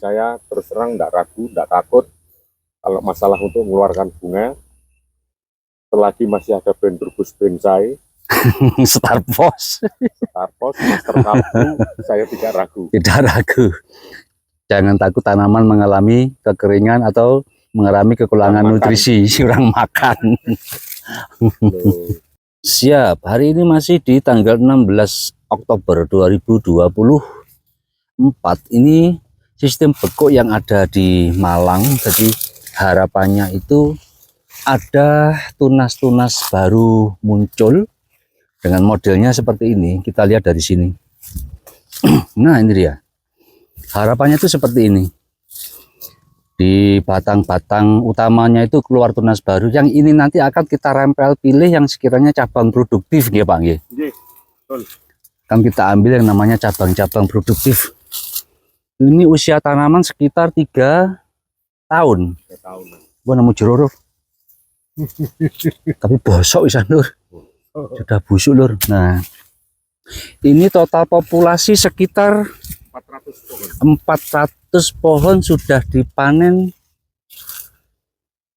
saya terus terang tidak ragu, tidak takut kalau masalah untuk mengeluarkan bunga. Selagi masih ada Dendrobus bonsai, Starpos, Master Kalbu, saya tidak ragu. tidak ragu. Jangan takut tanaman mengalami kekeringan atau mengalami kekurangan nutrisi, kurang makan. Siap, hari ini masih di tanggal 16 Oktober 2024. Ini sistem bekuk yang ada di Malang, jadi harapannya itu ada tunas-tunas baru muncul dengan modelnya seperti ini. Kita lihat dari sini. Nah, ini dia. Harapannya itu seperti ini. Di batang-batang utamanya itu keluar tunas baru. Yang ini nanti akan kita rempel pilih yang sekiranya cabang produktif, ya Pak. Kan kita ambil yang namanya cabang-cabang produktif. Ini usia tanaman sekitar 3 tahun. 3 tahun. Gua nemu jeruk. Tapi bosok bisa Lur. Sudah busuk Lur. Nah, ini total populasi sekitar 400 pohon sudah dipanen.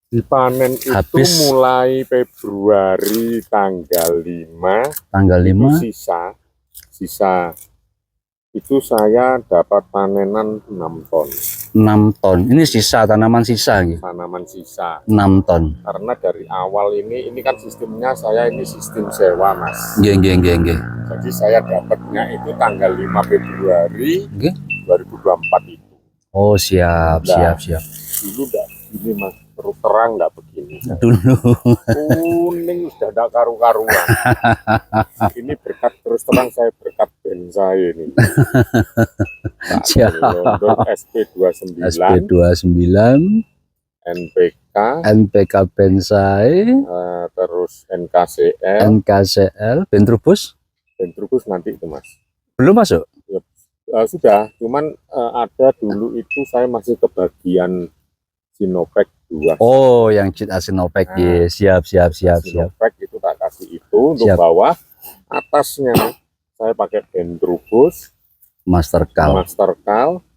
Dipanen itu habis mulai Februari tanggal 5. Tanggal 5. Sisa itu saya dapat panenan 6 ton. 6 ton. Ini sisa, tanaman sisa gitu. Tanaman sisa 6 ton. Karena dari awal ini kan sistemnya saya ini sistem sewa, Mas. Nggih. Jadi saya dapatnya itu tanggal 5 Februari 2024 itu. Oh, siap. Dulu enggak ini Mas, terus terang enggak begini. Dulu kuning sudah enggak karu-karuan. Ini berkat, terus terang saya berkat bonsai ini. Siap. SP29 NPK bonsai, terus NKCL Dendrobus nanti itu Mas. Belum masuk? Ya, sudah, cuman ada dulu itu saya masih kebagian Sinopek 2. Oh, yang Sinopek. Ya, siap. Sinopek itu tak kasih itu untuk bawah. Atasnya saya pakai Dendrobus, Master Kal,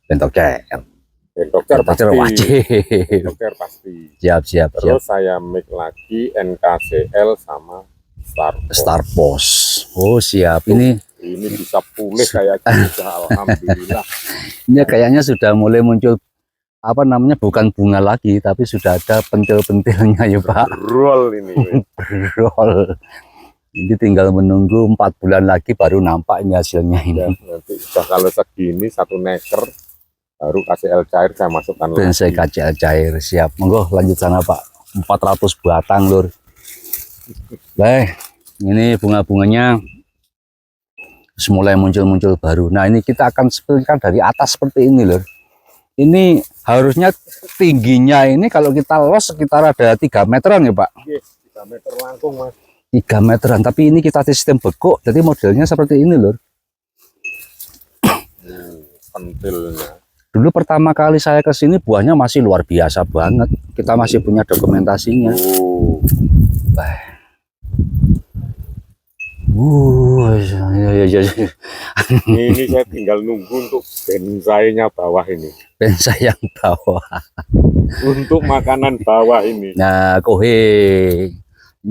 Bentoker pasti. Siap. Terus saya mix lagi NKCL sama Starpos. Oh, siap. Ini bisa pulih kayak gitu. Alhamdulillah. Ini kayaknya sudah mulai muncul apa namanya, bukan bunga lagi tapi sudah ada pentil-pentilnya ya Pak. Roll ini. Roll. Ini tinggal menunggu 4 bulan lagi baru nampak ini hasilnya ini. Ya, nanti kalau segini 1 neker baru KCL cair saya masukkan bonsai KCL cair. Siap, monggo lanjut sana Pak. 400 batang Lur. Baik, ini bunga-bunganya mulai muncul baru. Nah, ini kita akan sepertikan dari atas seperti ini Lur. Ini harusnya tingginya ini kalau kita los sekitar ada 3 meteran ya Pak. Yes, 3 meter langkung Mas. 3 meteran, tapi ini kita sistem bekuk, jadi modelnya seperti ini Lur. Pentilnya. Dulu pertama kali saya ke sini buahnya masih luar biasa banget. Kita masih punya dokumentasinya. Ya. Ini saya tinggal nunggu untuk bonsainya bawah ini. Bonsai yang bawah. Untuk makanan bawah ini. Nah, ini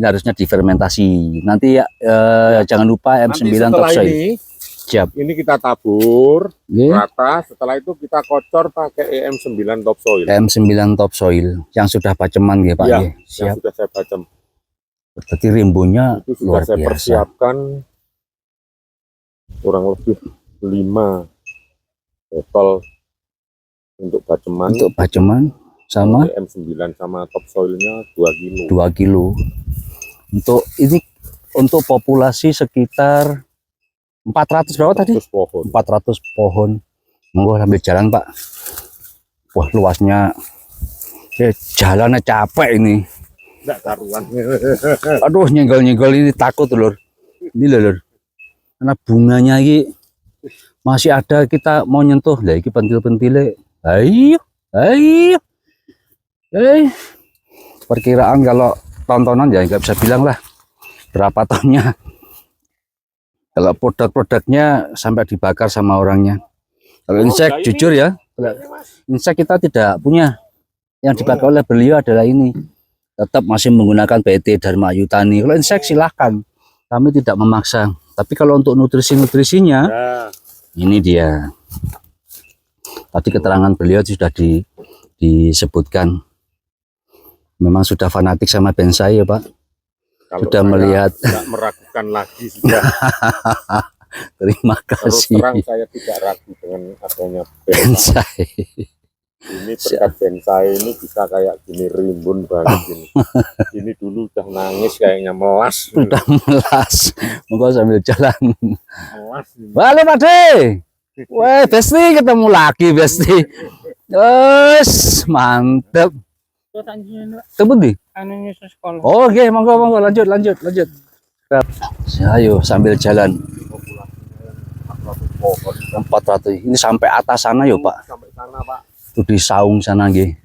harusnya difermentasi. Nanti jangan lupa M9 topsoil. Siap. Ini kita tabur rata. Setelah itu kita kocor pakai M9 topsoil. M9 topsoil yang sudah baceman ya Pak. Ya, siap. Yang sudah saya bacem. Berarti rimbunnya itu luar sudah saya biasa. persiapkan kurang lebih 5 botol untuk baceman. Untuk baceman sama M9 sama topsoilnya 2 kilo. 2 kilo. Untuk ini untuk populasi sekitar 400 berapa tadi? 400 pohon. Monggo sambil jalan Pak. Wah, luasnya. Jalannya capek ini. Enggak karuan. Aduh, nyenggol ini takut Lur. Ini Lur. Karena bunganya ini masih ada, kita mau nyentuh. Lah iki pentil-pentile. Ayo. Perkiraan kalau tontonan ya nggak bisa bilang lah berapa tonnya. Kalau produk-produknya sampai dibakar sama orangnya. Kalau ini saya jujur ya, Kalau insek kita tidak punya. Yang dipakai oleh beliau adalah ini. Tetap masih menggunakan PT Dharma Yutani. Kalau insek silahkan, kami tidak memaksa. Tapi kalau untuk nutrisinya, ini dia. Tadi keterangan beliau sudah disebutkan. Memang sudah fanatik sama bonsai ya Pak. Kalau sudah melihat. Tidak meragukan lagi sudah. Terima Terus kasih. terang saya tidak ragu dengan adanya Bonsai. Ini berkat bonsai ini bisa kayak gini rimbun banget ini. Ini dulu udah nangis kayaknya melas. Sudah melas. Monggo sambil jalan. Melas ini. Halo Pak De. Wah, Besti ketemu lagi Besti. Yes, mantep. Tunggu di. Oh, oke, monggo lanjut. Ayo sambil jalan. 400. Ini sampai atas sana yuk Pak. Sampai sana Pak. Itu di Saung sana nggih.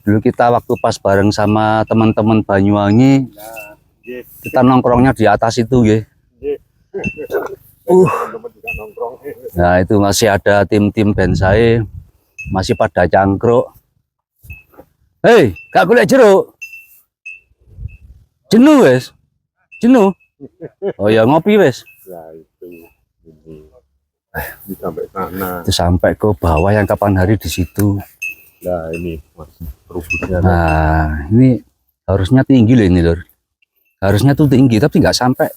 Dulu kita waktu pas bareng sama teman-teman Banyuwangi, kita nongkrongnya di atas itu nggih. Nah, itu masih ada tim-tim bonsai, masih pada cangkruk. Hei, gak golek jeruk. Jenuh wes. Jenuh. Oh ya ngopi wes. Ya itu ini sampai sana. Itu sampai ke bawah yang kapan hari di situ. Nah ini masih rubutnya. Nah, ini harusnya tinggi loh ini lor. Harusnya tuh tinggi tapi nggak sampai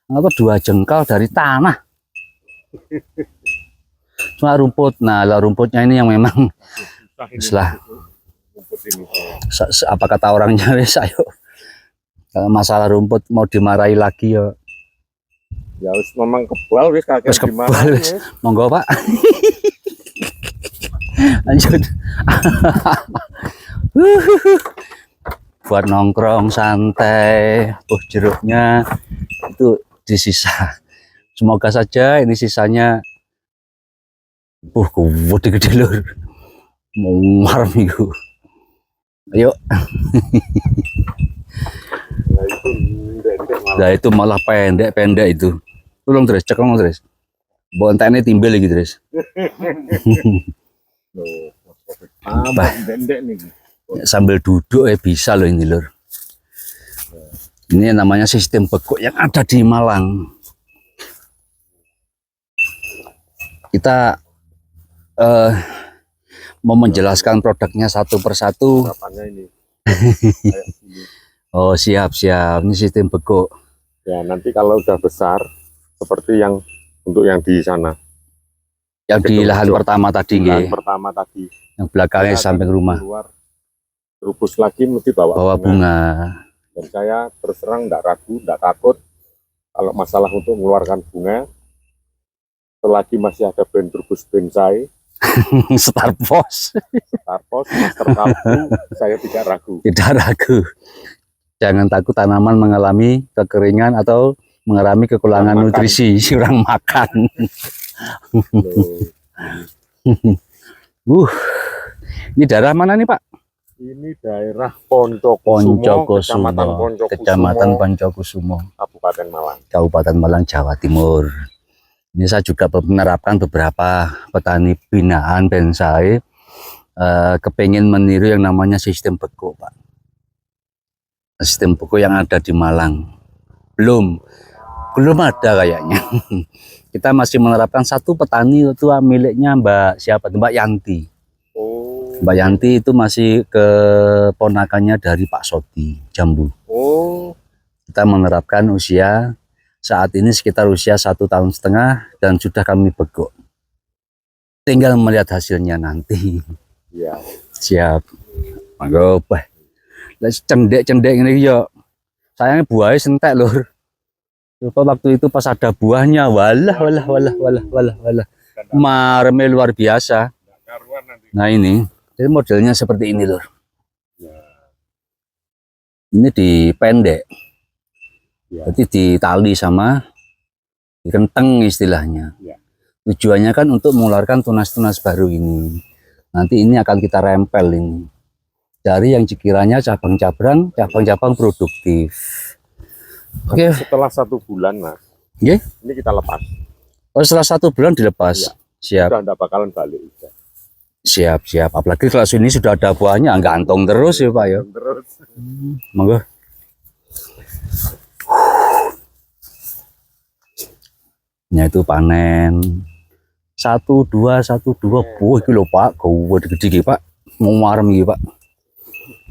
apa 2 jengkal dari tanah. Cuma rumput. Nah, lah rumputnya ini yang memang setelah apa kata orangnya wes ayo. Kalau masalah rumput mau dimarahi lagi ya. Ya wis memang kebal wis kakek Kebal wis. Monggo Pak. Lanjut. Buat nongkrong santai, jeruknya itu disisa. Semoga saja ini sisanya gede lur. Mau marah minggu. Ayo. Nah itu malah pendek itu. Tolong terus, cek ngomong terus. Bontennya timbel lagi terus. Sambil duduk bisa loh ini lur. Ini namanya sistem bekuk yang ada di Malang. Kita mau menjelaskan produknya satu persatu. Oh siap. Ini sistem bekuk. Ya nanti kalau udah besar seperti yang untuk yang di sana. Yang di lahan pertama tadi Lahan pertama tadi. Yang belakangnya samping rumah. Keluar, rubus lagi mesti bawa bunga. Dan saya terus terang tidak ragu, tidak takut kalau masalah untuk mengeluarkan bunga. Selagi masih ada brand rubus bonsai, Starpos, Master Kapu, saya tidak ragu. Tidak ragu. Jangan takut tanaman mengalami kekeringan atau mengalami kekurangan nutrisi, kurang makan. Ini daerah mana nih Pak? Ini daerah Poncokusumo, Kecamatan Poncokusumo, Kabupaten Malang, Jawa Timur. Ini saya juga menerapkan beberapa petani binaan bonsai kepingin meniru yang namanya sistem bekuk Pak. Sistem bekuk yang ada di Malang belum ada kayaknya. Kita masih menerapkan satu petani itu miliknya Mbak Yanti. Mbak Yanti itu masih keponakannya dari Pak Soti Jambu. Kita menerapkan usia saat ini sekitar usia 1,5 tahun dan sudah kami bekuk. Tinggal melihat hasilnya nanti. Ya. Siap. Monggo, Pak. Cendek ini yo. Sayangnya buahnya sentek lur. Waktu itu pas ada buahnya, walah. Marme luar biasa. Nah ini, jadi modelnya seperti ini lur. Ini dipendek. Jadi ditali sama dikenteng istilahnya. Tujuannya kan untuk mengeluarkan tunas-tunas baru ini. Nanti ini akan kita rempel ini. Dari yang sekiranya cabang-cabang produktif. Oke. Setelah 1 bulan Mas. Ini kita lepas. Oh setelah 1 bulan dilepas. Ya. Siap. Sudah tidak bakalan balik. Siap, siap. Apalagi kalau sini sudah ada buahnya, gantung terus ya Pak ya. Terus Monggo. Nah itu panen 1 2 1 2. Wah iki lho Pak, gede gede iki Pak. Mau marem iki Pak.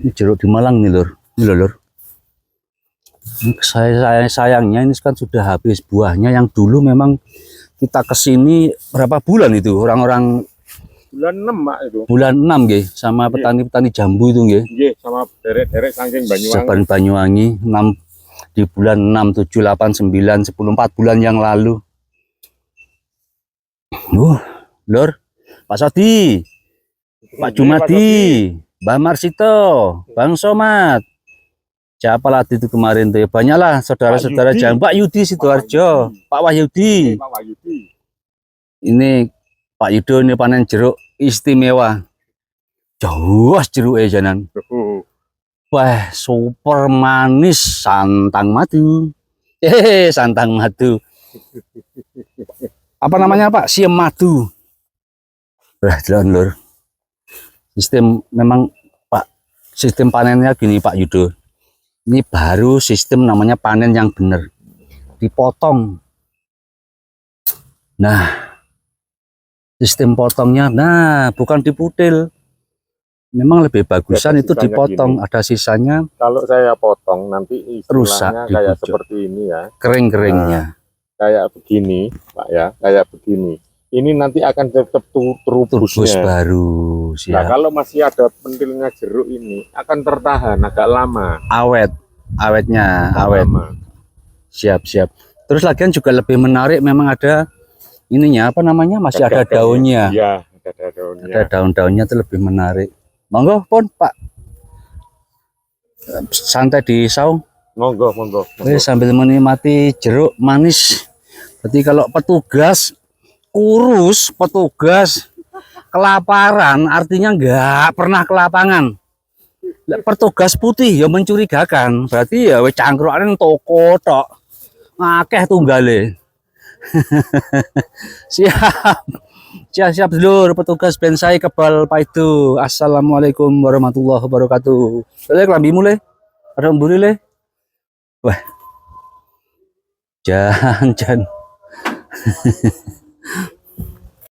Ini jeruk di Malang nih Lur. Ini lho Lur. Sayangnya ini kan sudah habis buahnya. Yang dulu memang kita kesini berapa bulan itu orang-orang bulan 6 Mak itu. bulan 6 nggih sama petani-petani jambu itu nggih. Nggih, sama derek-derek saking Banyuwangi. Saban Banyuwangi 6 di bulan 6 7 8 9 10 4 bulan yang lalu. Lur, Pak Sodi, Pak Jumadi, Mbak Marsito, Bang Somad. Siapa lagi itu kemarin tuh? Banyaklah saudara-saudara jangan. Pak Yudi Sidoarjo, Pak Wahyudi. Pak Wahyudi. Ini Pak Yudo ini panen jeruk istimewa. Jauh jeruk janan. Wah, super manis santang madu. Santang madu. Apa namanya Pak? Siem madu. Jalan Lur. Sistem memang Pak, sistem panennya gini Pak Yudo. Ini baru sistem namanya panen yang benar. Dipotong. Nah, sistem potongnya, nah bukan diputil. Memang lebih bagusan itu dipotong. Ada sisanya. Kalau saya potong nanti Rusak istilahnya di kayak pucuk. seperti ini ya. Kering-keringnya. Kayak begini Pak ya, kayak begini. Ini nanti akan tetap Turbus turubusnya. baru. Nah, Siap. kalau masih ada pentilnya jeruk ini akan tertahan agak lama. Awetnya awet. Lama. Siap, siap. Terus lagian juga lebih menarik memang ada ininya apa namanya? Masih ada Gagaknya. daunnya. Iya, ada daunnya. Ada daun-daunnya itu lebih menarik. Monggo pun Pak. Santai di saung. Monggo, monggo. Sambil menikmati jeruk manis. Berarti kalau petugas kurus, petugas kelaparan artinya nggak pernah ke lapangan. Petugas putih ya mencurigakan. Berarti ya wis cangkrukan toko tok. Akeh tunggale. Siap. Siap dulur petugas bensai kebal paidu. Assalamualaikum warahmatullahi wabarakatuh. Lek lambi mulai. Ada mburi le. Wah. Jan.